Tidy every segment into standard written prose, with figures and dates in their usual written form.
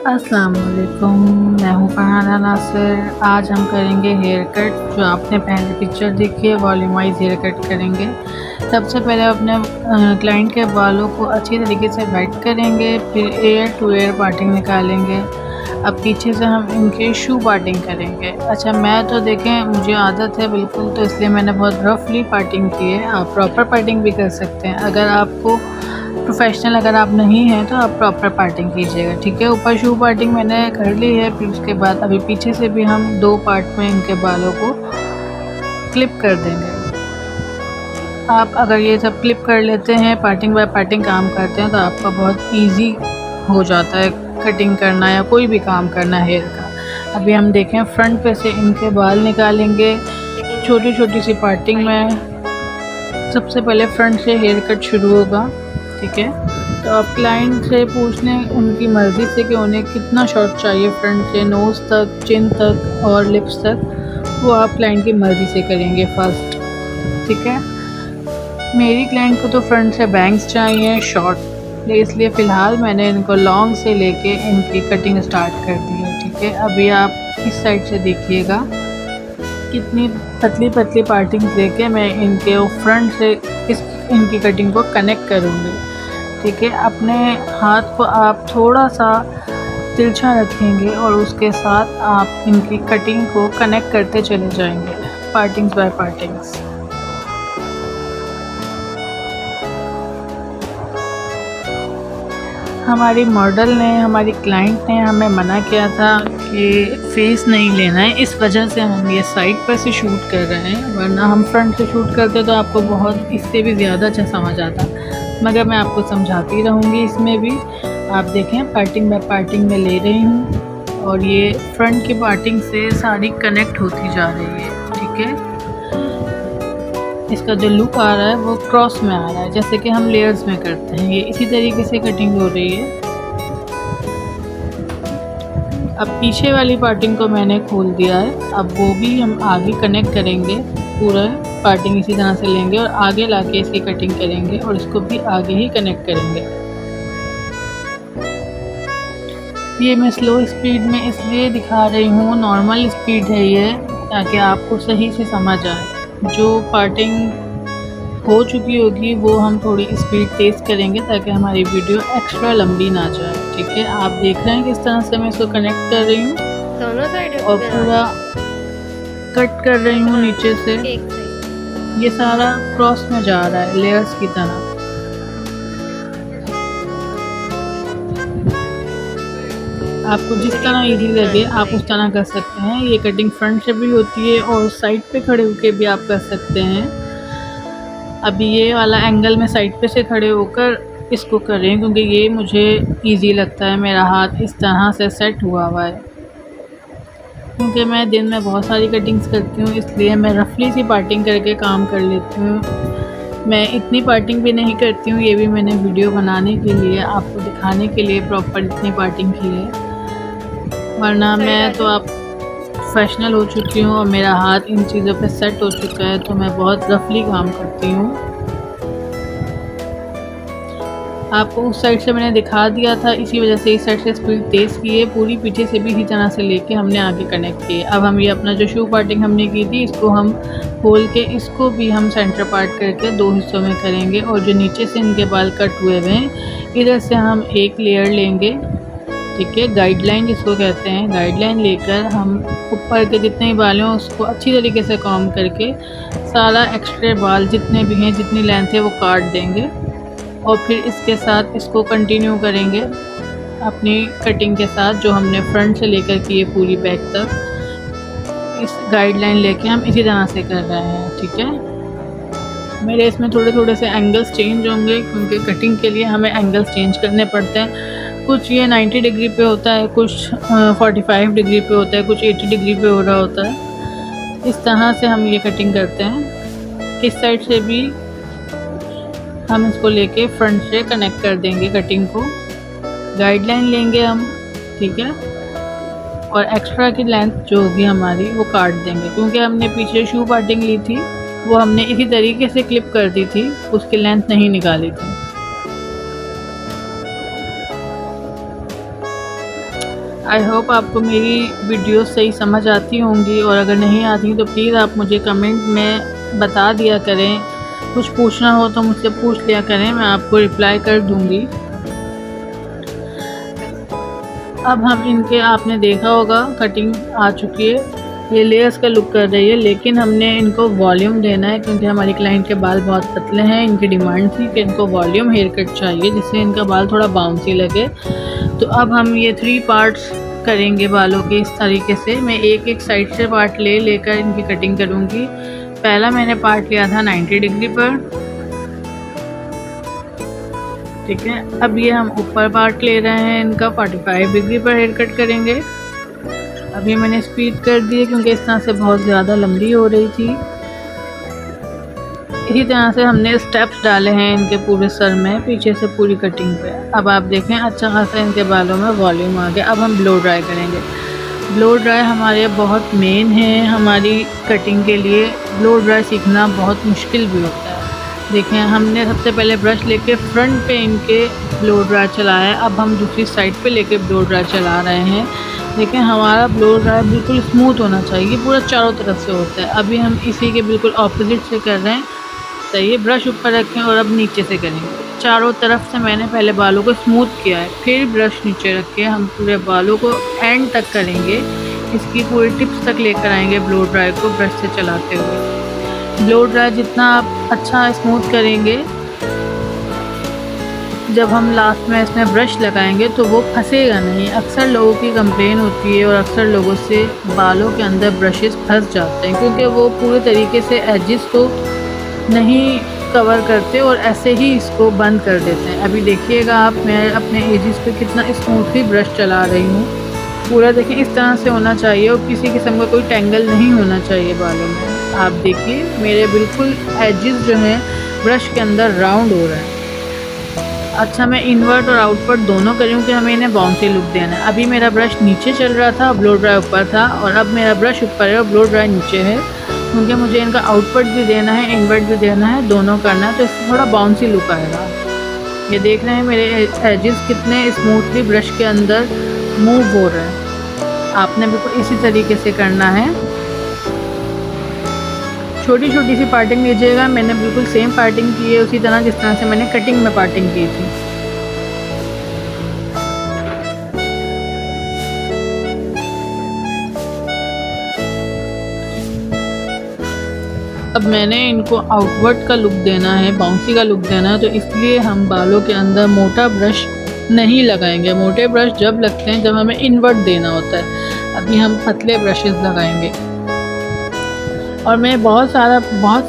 अस्सलाम वालेकुम, मैं हूँ फरहाना नासिर। आज हम करेंगे हेयर कट। जो आपने पहले पिक्चर देखी है वॉल्यूम वाइज हेयर कट करेंगे। सबसे पहले अपने क्लाइंट के बालों को अच्छी तरीके से वेट करेंगे, फिर एयर टू एयर पार्टिंग निकालेंगे। अब पीछे से हम इनके शू पार्टिंग करेंगे। अच्छा, मैं तो देखें मुझे आदत है बिल्कुल, तो इसलिए मैंने बहुत रफली पार्टिंग की है। आप प्रॉपर पार्टिंग भी कर सकते हैं। अगर आपको प्रोफेशनल अगर आप नहीं हैं तो आप प्रॉपर पार्टिंग कीजिएगा, ठीक है। ऊपर शू पार्टिंग मैंने कर ली है। फिर उसके बाद अभी पीछे से भी हम 2 पार्ट में इनके बालों को क्लिप कर देंगे। आप अगर ये सब क्लिप कर लेते हैं, पार्टिंग बाय पार्टिंग काम करते हैं, तो आपका बहुत इजी हो जाता है कटिंग करना या कोई भी काम करना हेयर का। अभी हम देखें फ्रंट पे से इनके बाल निकालेंगे छोटी छोटी सी पार्टिंग में। सबसे पहले फ्रंट से हेयर कट शुरू होगा, ठीक है। तो आप क्लाइंट से पूछ लें उनकी मर्ज़ी से कि उन्हें कितना शॉर्ट चाहिए, फ्रंट से नोज़ तक, चिन तक और लिप्स तक। वो आप क्लाइंट की मर्ज़ी से करेंगे फर्स्ट, ठीक है। मेरी क्लाइंट को तो फ्रंट से बैंग्स चाहिए शॉर्ट, इसलिए फ़िलहाल मैंने इनको लॉन्ग से लेके इनकी कटिंग स्टार्ट कर दी है, ठीक है। अभी आप इस साइड से देखिएगा कितनी पतली पतली पार्टिंग लेके मैं इनके फ्रंट से इनकी कटिंग को कनेक्ट करूँगी, ठीक है। अपने हाथ को आप थोड़ा सा तिरछा रखेंगे और उसके साथ आप इनकी कटिंग को कनेक्ट करते चले जाएंगे पार्टिंग्स बाय पार्टिंग्स। हमारी मॉडल ने, हमारी क्लाइंट ने हमें मना किया था कि फेस नहीं लेना है, इस वजह से हम ये साइड पर से शूट कर रहे हैं। वरना हम फ्रंट से शूट करते तो आपको बहुत इससे भी ज़्यादा अच्छा समझ आता, मगर मैं आपको समझाती रहूँगी। इसमें भी आप देखें पार्टिंग बाय पार्टिंग में ले रही हूँ और ये फ्रंट की पार्टिंग से सारी कनेक्ट होती जा रही है, ठीक है। इसका जो लुक आ रहा है वो क्रॉस में आ रहा है, जैसे कि हम लेयर्स में करते हैं। ये इसी तरीके से कटिंग हो रही है। अब पीछे वाली पार्टिंग को मैंने खोल दिया है। अब वो भी हम आगे कनेक्ट करेंगे, पूरा पार्टिंग इसी तरह से लेंगे और आगे लाके इसकी कटिंग करेंगे और इसको भी आगे ही कनेक्ट करेंगे। ये मैं स्लो स्पीड में इसलिए दिखा रही हूँ, नॉर्मल स्पीड है ये, ताकि आपको सही से समझ आए। जो पार्टिंग हो चुकी होगी वो हम थोड़ी स्पीड तेज़ करेंगे ताकि हमारी वीडियो एक्स्ट्रा लंबी ना जाए, ठीक है। आप देख रहे हैं किस तरह से मैं इसको कनेक्ट कर रही हूँ दोनों साइड और पूरा कट कर रही हूँ नीचे से। ये सारा क्रॉस में जा रहा है लेयर्स की तरह। आपको जिस तरह इजी लगे आप उस तरह कर सकते हैं। ये कटिंग फ्रंट से भी होती है और साइड पे खड़े होकर भी आप कर सकते हैं। अभी ये वाला एंगल में साइड पे से खड़े होकर इसको कर रही हूँ क्योंकि ये मुझे इजी लगता है। मेरा हाथ इस तरह से सेट हुआ हुआ है क्योंकि मैं दिन में बहुत सारी कटिंग्स करती हूँ, इसलिए मैं रफली सी पार्टिंग करके काम कर लेती हूँ। मैं इतनी पार्टिंग भी नहीं करती हूँ, ये भी मैंने वीडियो बनाने के लिए, आपको दिखाने के लिए प्रॉपर इतनी पार्टिंग की है। वरना मैं तो आप प्रोफेशनल हो चुकी हूँ और मेरा हाथ इन चीज़ों पे सेट हो चुका है, तो मैं बहुत रफली काम करती हूँ। आपको उस साइड से मैंने दिखा दिया था, इसी वजह से इस साइड से स्पीड तेज़ की है। पूरी पीछे से भी इसी तरह से लेके हमने आगे कनेक्ट किए। अब हम ये अपना जो शू पार्टिंग हमने की थी इसको हम खोल के इसको भी हम सेंटर पार्ट करके 2 हिस्सों में करेंगे और जो नीचे से इनके बाल कट हुए हुए हैं इधर से हम एक लेयर लेंगे, ठीक है। गाइडलाइन जिसको कहते हैं, गाइडलाइन लेकर हम ऊपर के जितने बाल हैं उसको अच्छी तरीके से कॉम्ब करके सारा एक्स्ट्रा बाल जितने भी हैं, जितनी लेंथ है वो काट देंगे और फिर इसके साथ इसको कंटिन्यू करेंगे अपनी कटिंग के साथ जो हमने फ्रंट से लेकर की है पूरी बैक तक। इस गाइडलाइन लेके हम इसी तरह से कर रहे हैं, ठीक है। मेरे इसमें थोड़े थोड़े से एंगल्स चेंज होंगे क्योंकि कटिंग के लिए हमें एंगल्स चेंज करने पड़ते हैं। कुछ ये 90 डिग्री पे होता है, कुछ 45 डिग्री पे होता है, कुछ 80 डिग्री पे हो रहा होता है। इस तरह से हम ये कटिंग करते हैं। इस साइड से भी हम इसको लेके फ्रंट से कनेक्ट कर देंगे कटिंग को। गाइडलाइन लेंगे हम, ठीक है, और एक्स्ट्रा की लेंथ जो होगी हमारी वो काट देंगे क्योंकि हमने पीछे शू पार्टिंग ली थी वो हमने इसी तरीके से क्लिप कर दी थी, उसकी लेंथ नहीं निकाली थी। आई होप आपको मेरी वीडियो सही समझ आती होंगी, और अगर नहीं आती तो प्लीज़ आप मुझे कमेंट में बता दिया करें। कुछ पूछना हो तो मुझसे पूछ लिया करें, मैं आपको रिप्लाई कर दूंगी। अब हम इनके, आपने देखा होगा कटिंग आ चुकी है, ये लेयर्स का लुक कर रही है, लेकिन हमने इनको वॉल्यूम देना है क्योंकि हमारी क्लाइंट के बाल बहुत पतले हैं। इनकी डिमांड थी कि इनको वॉल्यूम हेयर कट चाहिए जिससे इनका बाल थोड़ा बाउंसी लगे। तो अब हम ये 3 पार्ट्स करेंगे बालों के इस तरीके से। मैं एक साइड से पार्ट लेकर इनकी कटिंग करूँगी। पहला मैंने पार्ट लिया था 90 डिग्री पर, ठीक है। अब ये हम ऊपर पार्ट ले रहे हैं इनका 45 डिग्री पर हेयर कट करेंगे। अभी मैंने स्पीड कर दी है क्योंकि इस तरह से बहुत ज़्यादा लंबी हो रही थी। इसी तरह से हमने स्टेप्स डाले हैं इनके पूरे सर में, पीछे से पूरी कटिंग पे। अब आप देखें अच्छा खासा इनके बालों में वॉल्यूम आ गया। अब हम ब्लो ड्राई करेंगे। ब्लो ड्राई हमारे बहुत मेन है हमारी कटिंग के लिए। ब्लो ड्राई सीखना बहुत मुश्किल भी होता है। देखें हमने सबसे पहले ब्रश लेके फ्रंट पे इनके ब्लो ड्राई चलाया है। अब हम दूसरी साइड पे लेके ब्लो ड्राई चला रहे हैं। देखें हमारा ब्लो ड्राई बिल्कुल स्मूथ होना चाहिए, पूरा चारों तरफ से होता है। अभी हम इसी के बिल्कुल ऑपोजिट से कर रहे हैं। सही है, ब्रश ऊपर रखें और अब नीचे से करेंगे। चारों तरफ से मैंने पहले बालों को स्मूथ किया है, फिर ब्रश नीचे रख के हम पूरे बालों को एंड तक करेंगे। इसकी पूरी टिप्स तक लेकर आएंगे ब्लो ड्राई को ब्रश से चलाते हुए। ब्लो ड्राई जितना आप अच्छा स्मूथ करेंगे, जब हम लास्ट में इसमें ब्रश लगाएंगे तो वो फंसेगा नहीं। अक्सर लोगों की कंप्लेन होती है और अक्सर लोगों से बालों के अंदर ब्रशेस फंस जाते हैं क्योंकि वो पूरे तरीके से एजेस को नहीं कवर करते और ऐसे ही इसको बंद कर देते हैं। अभी देखिएगा आप, मैं अपने एजेस पे कितना स्मूथली ब्रश चला रही हूँ। पूरा देखिए इस तरह से होना चाहिए और किसी किस्म का कोई टेंगल नहीं होना चाहिए बालों में। आप देखिए मेरे बिल्कुल एजेस जो हैं ब्रश के अंदर राउंड हो रहे हैं। अच्छा, मैं इन्वर्ट और आउटवर्ट दोनों करूँ कि हमें इन्हें बाउंसी लुक देना है। अभी मेरा ब्रश नीचे चल रहा था, ब्लो ड्राई ऊपर था, और अब मेरा ब्रश ऊपर है और ब्लो ड्राई नीचे है क्योंकि मुझे इनका आउटवर्ट भी देना है, इन्वर्ट भी देना है, दोनों करना है, तो इससे थोड़ा बाउंसी लुक आएगा। ये देख रहे हैं मेरे एजेस कितने स्मूथली ब्रश के अंदर मूव हो रहे हैं। आपने बिल्कुल इसी तरीके से करना है। छोटी छोटी सी पार्टिंग लीजिएगा। मैंने बिल्कुल सेम पार्टिंग की है उसी तरह जिस तरह से मैंने कटिंग में पार्टिंग की थी। अब मैंने इनको आउटवर्ड का लुक देना है, बाउंसी का लुक देना है, तो इसलिए हम बालों के अंदर मोटा ब्रश नहीं लगाएंगे। मोटे ब्रश जब लगते हैं जब हमें इनवर्ट देना होता है। अभी हम पतले ब्रशेस लगाएंगे और मैं बहुत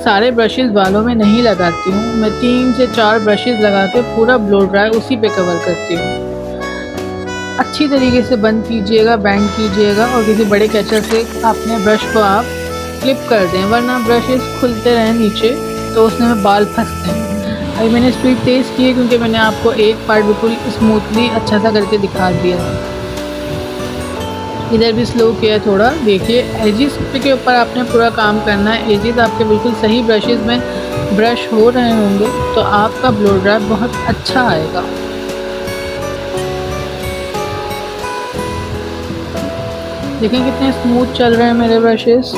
सारे ब्रशेस बालों में नहीं लगाती हूँ। मैं 3 से 4 ब्रशेस लगा के पूरा ब्लो ड्राई उसी पे कवर करती हूँ। अच्छी तरीके से बंद कीजिएगा, बैंड कीजिएगा और किसी बड़े कैचर से अपने ब्रश को आप क्लिप कर दें, वरना ब्रशेस खुलते रहें नीचे तो उसमें बाल फंसते हैं। अभी मैंने स्पीड तेज़ की है क्योंकि मैंने आपको एक पार्ट बिल्कुल स्मूथली अच्छा सा करके दिखा दिया है। इधर भी स्लो किया थोड़ा। देखिए एजेस के ऊपर आपने पूरा काम करना है। एजेस आपके बिल्कुल सही ब्रशेस में ब्रश हो रहे होंगे तो आपका ब्लो ड्राई बहुत अच्छा आएगा। देखें कितने स्मूथ चल रहे हैं मेरे ब्रशेस।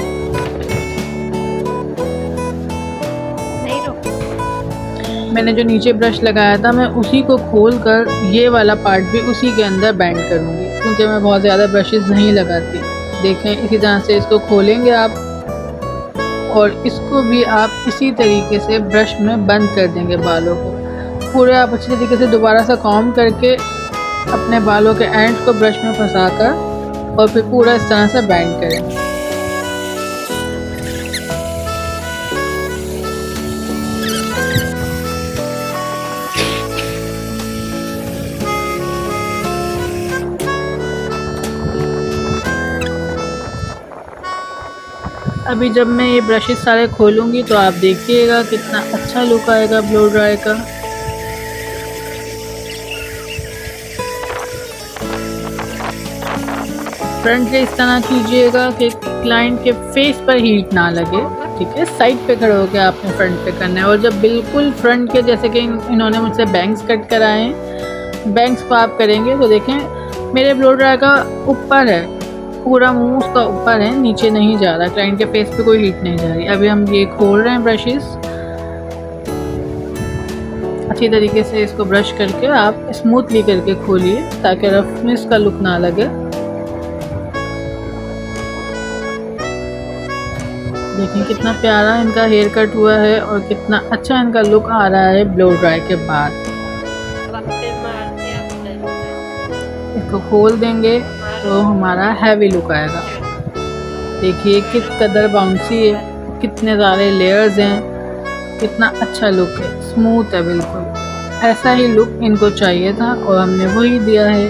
मैंने जो नीचे ब्रश लगाया था मैं उसी को खोल कर ये वाला पार्ट भी उसी के अंदर बैंड करूँगी क्योंकि मैं बहुत ज़्यादा ब्रशेस नहीं लगाती। देखें इसी तरह से इसको खोलेंगे आप और इसको भी आप इसी तरीके से ब्रश में बंद कर देंगे बालों को। पूरे आप अच्छी तरीके से दोबारा से कॉम्ब करके अपने बालों के एंड को ब्रश में फंसा कर और फिर पूरा इस तरह से बैंड करें। अभी जब मैं ये ब्रशेस सारे खोलूँगी तो आप देखिएगा कितना अच्छा लुक आएगा ब्लो ड्राई का। फ्रंट से इस तरह कीजिएगा कि क्लाइंट के फेस पर हीट ना लगे, ठीक है। साइड पे खड़े होकर आपने फ्रंट पे करना है। और जब बिल्कुल फ्रंट के, जैसे कि इन्होंने मुझसे बैंग्स कट कराए हैं, बैंग्स को आप करेंगे तो देखें मेरे ब्लो ड्राई का ऊपर है, पूरा मुंह उसका ऊपर है, नीचे नहीं जा रहा, क्लाइंट के फेस पे कोई हीट नहीं जा रही। अभी हम ये खोल रहे हैं ब्रशेस, अच्छी तरीके से इसको ब्रश करके आप स्मूथली करके खोलिए ताकि रफनेस का लुक ना लगे। देखिए कितना प्यारा इनका हेयर कट हुआ है और कितना अच्छा इनका लुक आ रहा है ब्लो ड्राई के बाद। इसको खोल देंगे तो हमारा हैवी लुक आएगा। देखिए किस कदर बाउंसी है, कितने सारे लेयर्स हैं, कितना अच्छा लुक है, स्मूथ है बिल्कुल। ऐसा ही लुक इनको चाहिए था और हमने वही दिया है।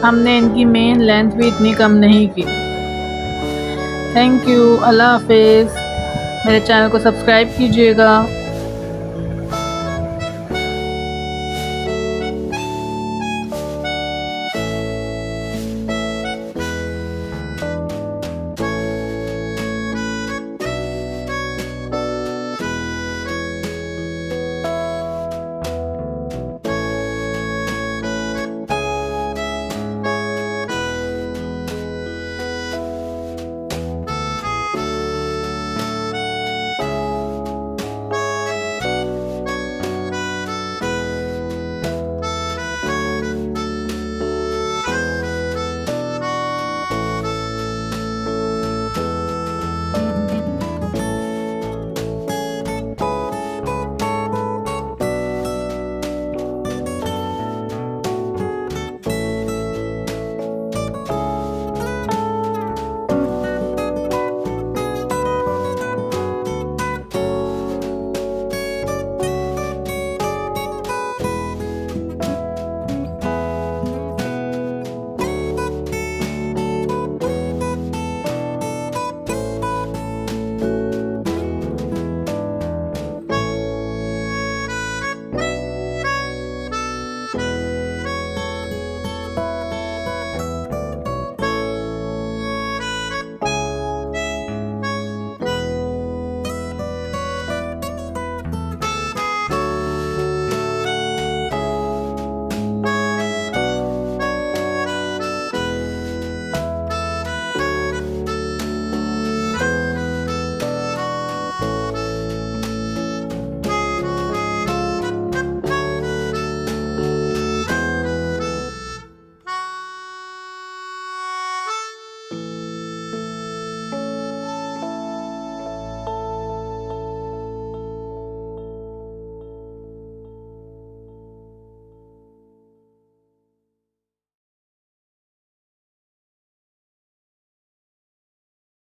हमने इनकी मेन लेंथ भी इतनी कम नहीं की। थैंक यू, अल्लाह हाफिज़। मेरे चैनल को सब्सक्राइब कीजिएगा।